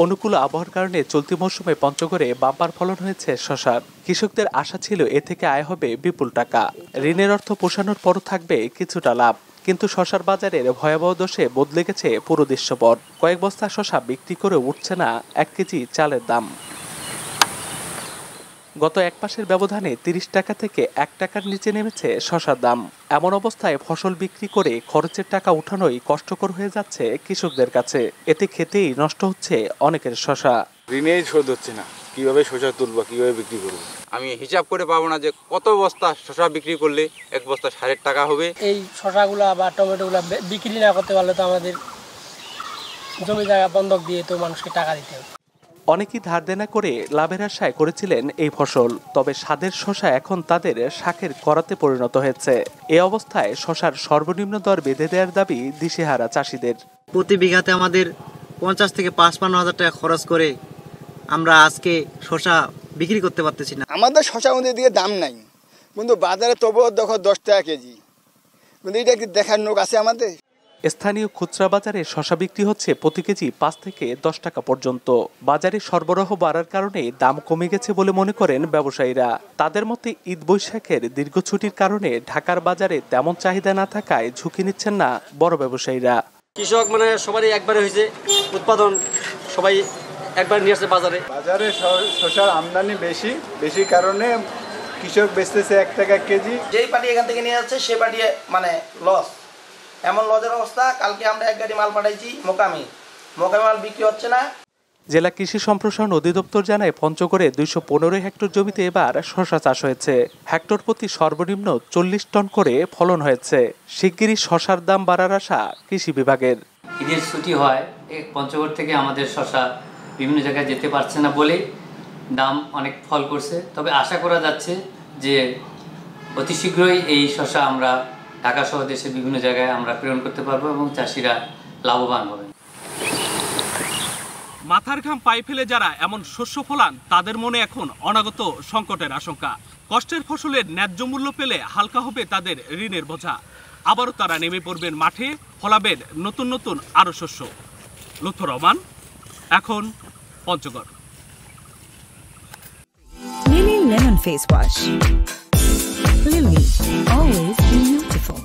অনুকূল আবহাওয়ার কারণে চলতি মৌসুমে পঞ্চগড়ে বাম্পার ফলন হয়েছে শসার। কৃষকদের আশা ছিল এ থেকে আয় হবে বিপুল টাকা, ঋণের অর্থ পোষানোর পরও থাকবে কিছুটা লাভ। কিন্তু শসার বাজারের ভয়াবহ দশে বদলে গেছে পুরো দৃশ্যপট। কয়েক বস্তা শসা বিক্রি করে উঠছে না 1 কেজি চালের দাম। গত এক মাসের ব্যবধানে 30 টাকা থেকে 1 টাকার নিচে নেমেছে শসার দাম। এমন অবস্থায় ফসল বিক্রি করে খরচের টাকা উঠানোই কষ্টকর হয়ে যাচ্ছে কৃষকদের কাছে। এতে খেতেই নষ্ট হচ্ছে অনেকের শসা। ঋণেই শোধ হচ্ছে না, কিভাবে শসা তুলবো, কিভাবে বিক্রি করবো। আমি হিসাব করে পাবো না যে কত বস্তা শসা বিক্রি করলে এক বস্তা 60 টাকা হবে। এই শসাগুলা বা টমেটোগুলা বিক্রি না করতে পারলে তো আমাদের জমি জায়গা বন্ধক দিয়ে তো মানুষকে টাকা দিতে হবে। অনেকেই ধার দেনা করে লাভের আশায় করেছিলেন এই ফসল, তবে স্বাদের শসা এখন তাদের শাকের করাতে পরিণত হয়েছে। এ অবস্থায় শসার সর্বনিম্ন দর বেঁধে দেওয়ার দাবি দিশেহারা চাষিদের। প্রতি বিঘাতে আমাদের 50 থেকে 55 হাজার টাকা খরচ করে আমরা আজকে শসা বিক্রি করতে পারতেছি না। আমাদের শসা আমাদের দিকে দাম নাই, কিন্তু বাজারে তবুও দেখো 10 টাকা কেজি, কিন্তু এটা কি দেখার লোক আছে আমাদের? স্থানীয় খুচরা বাজারে শসা বিক্রি হচ্ছে প্রতি কেজি 5 থেকে 10 টাকা পর্যন্ত। বাজারে সরবরাহ বাড়ার কারণে দাম কমে গেছে বলে মনে করেন ব্যবসায়ীরা। তাদের মতে ঈদ বৈশাখের দীর্ঘ ছুটির কারণে ঢাকার বাজারে তেমন চাহিদা না থাকায় ঝুঁকি নিচ্ছেন না বড় ব্যবসায়ীরা। কৃষক সবারই একবারে হয়েছে উৎপাদন, সবাই একবার নিয়ে আসছে বাজারে। বাজারে শসার আমদানি বেশি কারণে কৃষক বেচতেছে 1 টাকা কেজি। যেই পার্টি এখান থেকে নিয়ে যাচ্ছে সে পার্টি লস, এমন লজের অবস্থা। কালকে আমরা 1 গাড়ি মাল পাঠাইছি মোকামি মাল বিক্রি হচ্ছে না। জেলা কৃষি সম্প্রসারণ অধিদপ্তর জানায় পঞ্চগড়ে 215 হেক্টর জমিতে এবার শসা চাষ হয়েছে। হেক্টর প্রতি সর্বনিম্ন 40 টন করে ফলন হয়েছে। শিগগিরই শসার দাম বাড়ার আশা কৃষি বিভাগের। ঈদের ছুটি হয়, পঞ্চগড় থেকে আমাদের শসা বিভিন্ন জায়গায় যেতে পারছে না বলে দাম অনেক ফল করছে। তবে আশা করা যাচ্ছে যে অতি শীঘ্রই এই শসা আমরা ঢাকা সহ দেশের বিভিন্ন জায়গায় আমরা প্রেরণ করতে পারবো এবং চাষিরা লাভবান হবেন। মাথার ঘাম পায়ে ফেলে যারা এমন শস্য ফলান তাদের মনে এখন অনাগত সংকটের আশঙ্কা। কষ্টের ফসলের ন্যায্য মূল্য পেলে হালকা হবে তাদের ঋণের বোঝা। আবারও তারা নেমে পড়বেন মাঠে, ফলাবেন নতুন নতুন আরো শস্য। লুৎফর রহমান, এখন Panchagarh. Lily Lemon Face Wash. Lily, always beautiful.